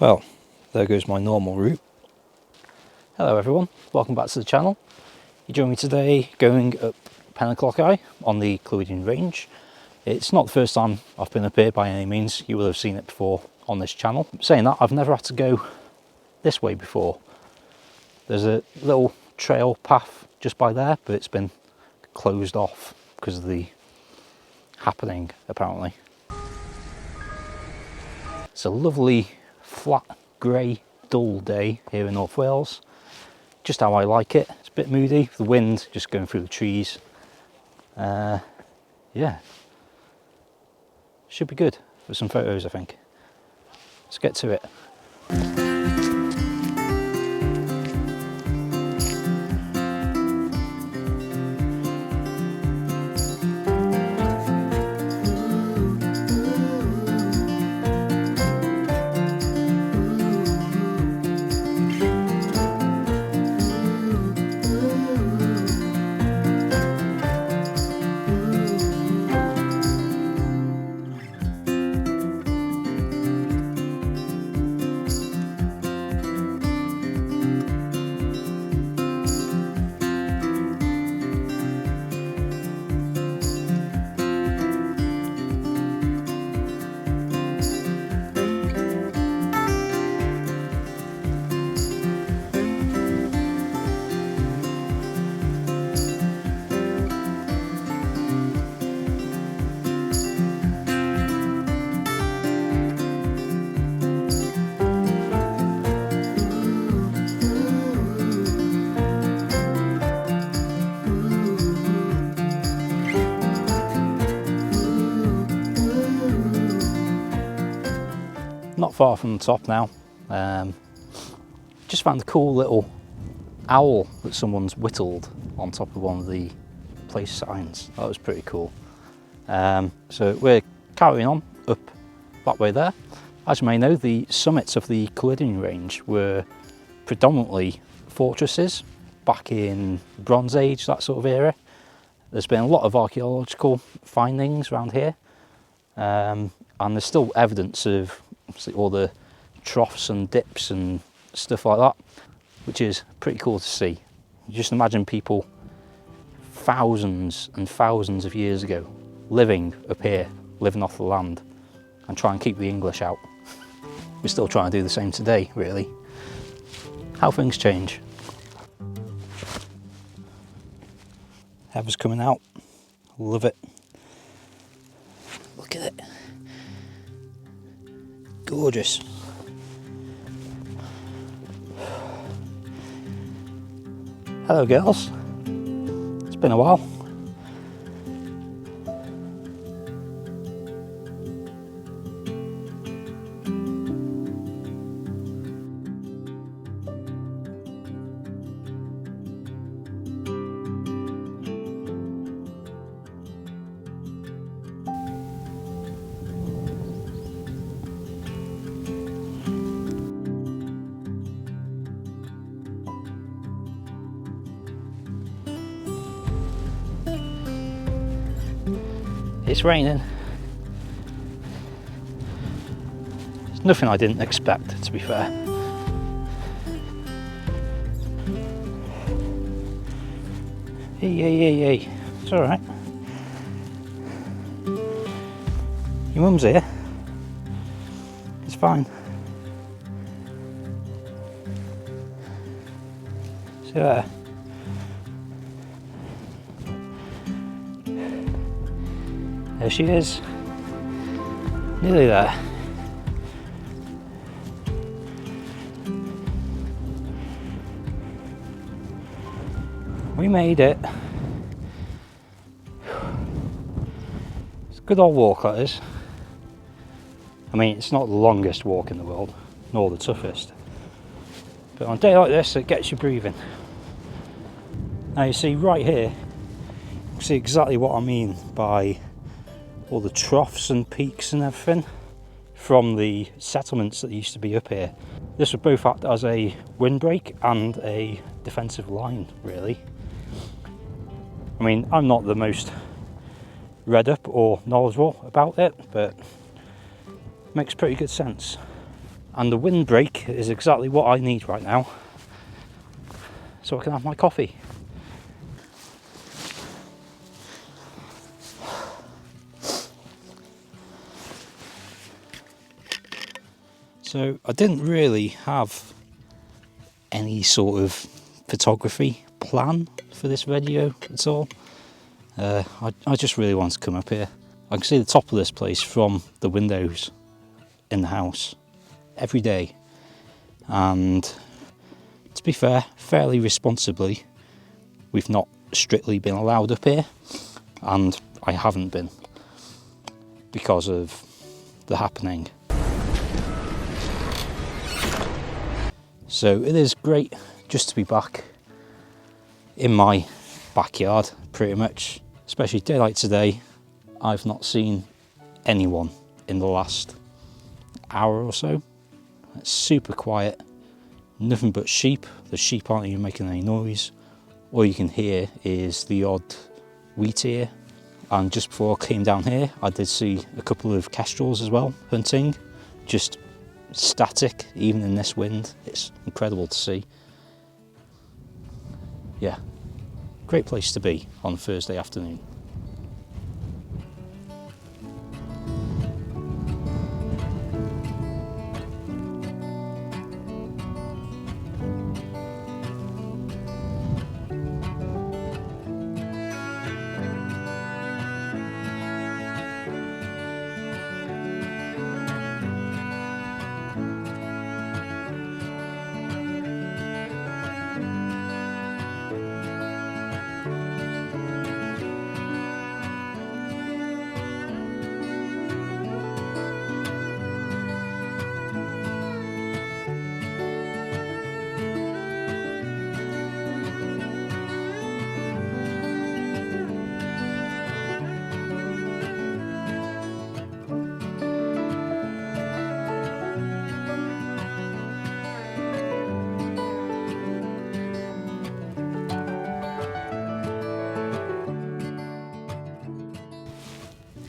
Well, there goes my normal route. Hello everyone, welcome back to the channel. You join me today going up Penycloddiau on the Clwydian Range. It's not the first time I've been up here by any means. You will have seen it before on this channel. Saying that, I've never had to go this way before. There's a little trail path just by there, but it's been closed off because of the happening apparently. It's a lovely flat grey dull day here in North Wales, just how I like it. It's a bit moody, the wind just going through the trees. Yeah, should be good for some photos I think. Let's get to it. Not far from the top now. Just found a cool little owl that someone's whittled on top of one of the place signs. That was pretty cool. So we're carrying on up that way there. As you may know, the summits of the Clwydian Range were predominantly fortresses back in the Bronze Age, that sort of era. There's been a lot of archaeological findings around here, and there's still evidence of all the troughs and dips and stuff like that, which is pretty cool to see. You just imagine people thousands and thousands of years ago living up here, living off the land, and try and keep the English out. We're still trying to do the same today, really. How things change. Heather's coming out. Love it. Look at it. Gorgeous. Hello girls. It's been a while. It's raining. It's nothing I didn't expect, to be fair. Hey. It's alright. Your mum's here. It's fine. See there. There she is, nearly there. We made it. It's a good old walk, that is. I mean, it's not the longest walk in the world, nor the toughest. But on a day like this, it gets you breathing. Now you see right here, you can see exactly what I mean by all the troughs and peaks and everything from the settlements that used to be up here. This would both act as a windbreak and a defensive line, really. I mean, I'm not the most read up or knowledgeable about it, but it makes pretty good sense. And the windbreak is exactly what I need right now, so I can have my coffee. So I didn't really have any sort of photography plan for this video at all. I just really wanted to come up here. I can see the top of this place from the windows in the house every day, and to be fair, fairly responsibly, we've not strictly been allowed up here, and I haven't been because of the happening. So it is great just to be back in my backyard, pretty much, especially daylight today. I've not seen anyone in the last hour or so. It's super quiet, nothing but sheep. The sheep aren't even making any noise. All you can hear is the odd wheat ear. And just before I came down here, I did see a couple of kestrels as well, hunting, just static, even in this wind. It's incredible to see. Yeah, great place to be on Thursday afternoon.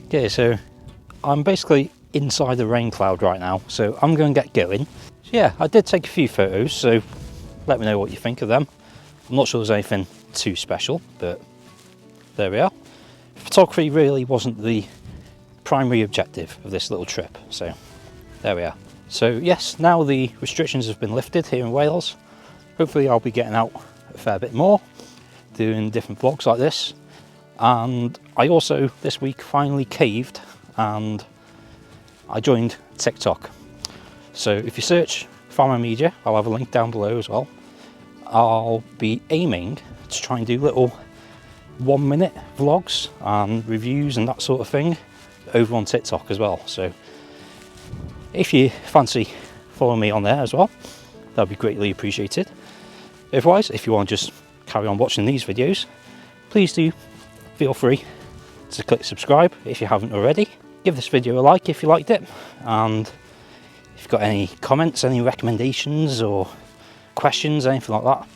Okay, so I'm basically inside the rain cloud right now, so I'm going to get going. So yeah, I did take a few photos, so let me know what you think of them. I'm not sure there's anything too special, but there we are. Photography really wasn't the primary objective of this little trip, so there we are. So yes, now the restrictions have been lifted here in Wales. Hopefully I'll be getting out a fair bit more, doing different vlogs like this. And I also this week finally caved and I joined TikTok. So if you search Famau Media, I'll have a link down below as well. I'll be aiming to try and do little 1-minute vlogs and reviews and that sort of thing over on TikTok as well. So if you fancy following me on there as well, that'd be greatly appreciated. Otherwise, if you want to just carry on watching these videos, please do feel free to click subscribe if you haven't already. Give this video a like if you liked it, and if you've got any comments, any recommendations or questions, anything like that,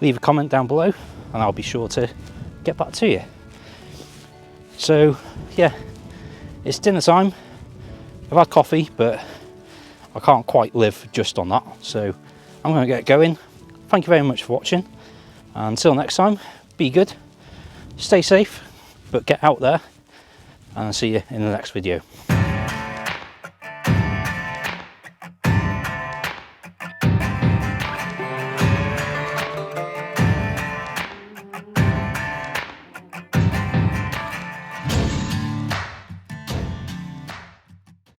leave a comment down below and I'll be sure to get back to you. So yeah, it's dinner time. I've had coffee, but I can't quite live just on that, so I'm going to get going. Thank you very much for watching, and until next time, be good, stay safe, but get out there, and I'll see you in the next video.